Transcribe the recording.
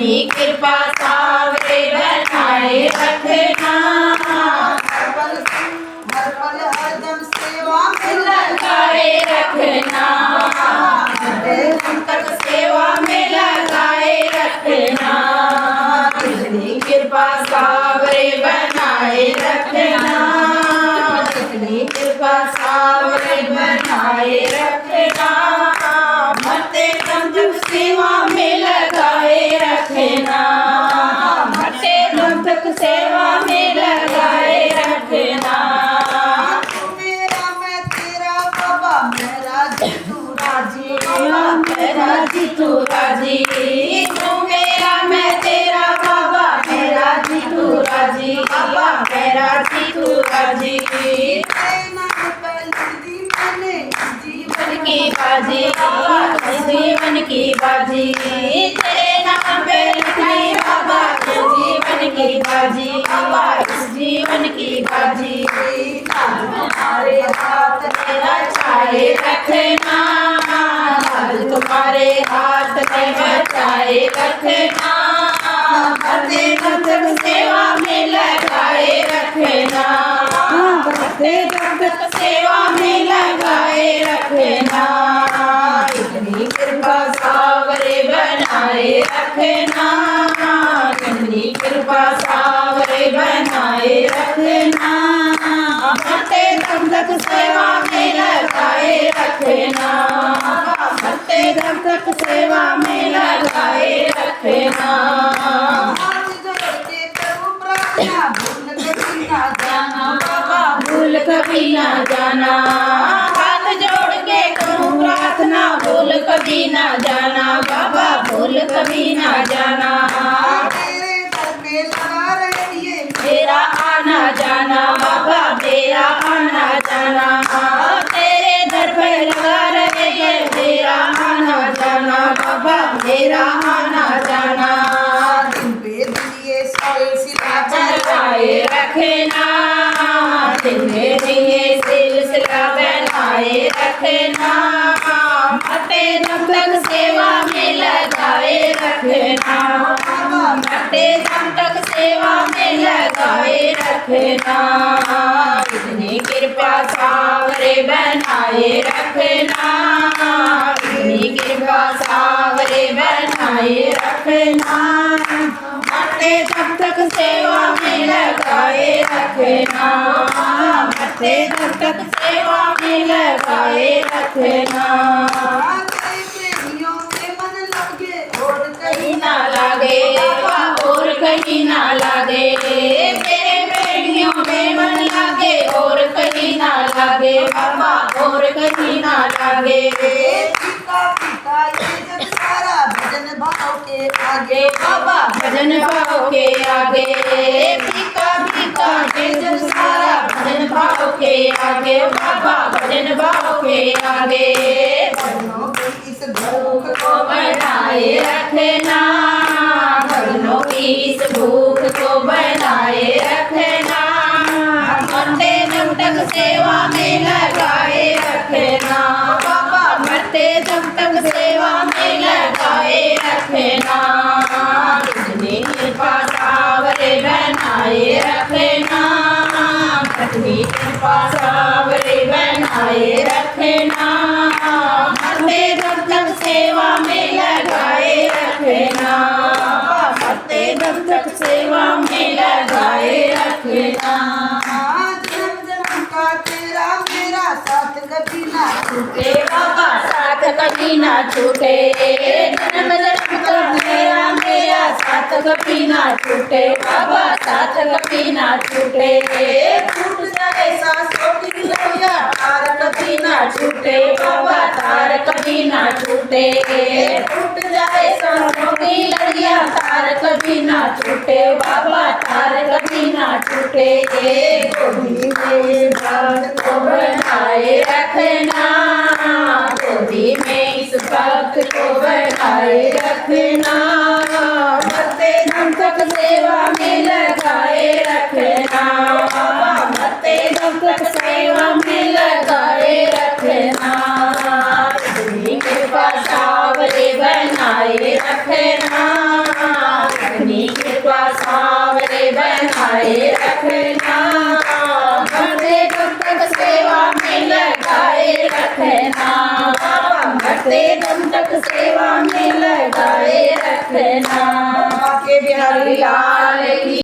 इतनी कृपा सावरे बनाए रखना। हर पल हरदम सेवा में लगाए रखना, दम तक सेवा में लगाए रखना। इतनी कृपा सावरे बनाए रखना, इतनी कृपा सावरे बनाए रखना। मरते दम तक सेवा में लगाए रखना, मरते दम तक सेवा में लगाए रखना। तू मेरा मैं तेरा बाबा मेरा जी तू राजी। मेरा जी तू राजी, तू मेरा मैं तेरा बाबा मेरा जी तू राजी, बाबा मेरा जी तू राजी। तेरे नाम पे लिख दी मैंने जीवन की बाजी, जीवन की बाजी, तेरे नाम पे लिख दी बाबा जीवन की बाजी, बाबा इस जीवन की बाजी। तुम्हारे हाथ तेरा छाए रखना, लाल तुम्हारे हाथ में बचाए रखना। भरते दम तक सेवा में लगाए रखना, भरते दम तक सेवा में लगाए रखना। इतनी कृपा सावरे बनाए रखना, इतनी कृपा सावरे बनाए रखना। भरते दम तक सेवा में लगाए रखना, भरते दम तक सेवा में लगाए रखना। हाथ जोड़ के करूं प्रार्थना भूल कभी ना जाना बाबा भूल कभी ना जाना, हाथ जोड़ के करूं प्रार्थना भूल कभी ना जाना, बाबा भूल कभी ना जाना। तेरे घर में लगा रहिए तेरा आना जाना बाबा तेरा आना जाना, तेरे दर पे लगा रहे तेरा आना जाना, बाबा तेरा आना जाना। दिन पे दिन ये सिलसिला चलाए रखना, दिन में दिन ये सिलसिला बनाए रखना। मरते दम तक सेवा में लगाए रखना, मरते दम तक सेवा में लगाए रखना। इतनी कृपा सावरे बनाए रखना, इतनी कृपा सावरे बनाए रखना। मरते दम तक सेवा में लगाए रखना, मरते दम तक सेवा में लगाए रखना। प्रेमियों के मन लगे और कहीं ना लागे और कहीं ना लागे, मेरे बेड़ियों में मन लागे और कहीं ना लागे, बाबा और कहीं ना लागे। पीता पीता ये जब सारा भजन भाव के आगे बाबा भजन भाव के आगे, पीका पीका ये जब सारा भजन भाव के आगे, बाबा भजन भाव के आगे। भजनों की इस भूख को बनाए रखना, भजनों की इस भूख को बनाए रखना। मरते दम तक सेवा में लगाए रखना, बाबा मरते दम तक सेवा में लगाए रखना। इतनी कृपा सावरे बनाए रखना, इतनी कृपा सावरे बनाए रखना। मरते दम तक सेवा में लगाए रखना, मरते दम तक सेवा में लगाए रखना। जन्म जन्म का तेरा मेरा साथ कभी ना छूटे बाबा साथ कभी ना छूटे, जन्म जन्म का तेरा मेरा साथ कभी ना छूटे, बाबा साथ कभी ना छूटे। टूट जाए सांसों की लड़ियां तार कभी ना छूटे, बाबा तार कभी ना छूटे। टूट जाए सांसों की लड़ियां तार कभी ना छूटे, बाबा तार कभी ना छूटे। गोदी में इस भक्त को बनाए रखना, गोदी में इस भक्त को बनाए रखना। मरते दम तक सेवा में लगाए रखना, मरते दम तक सेवा में लगाए रखना। इतनी कृपा सावरे बनाए रखना,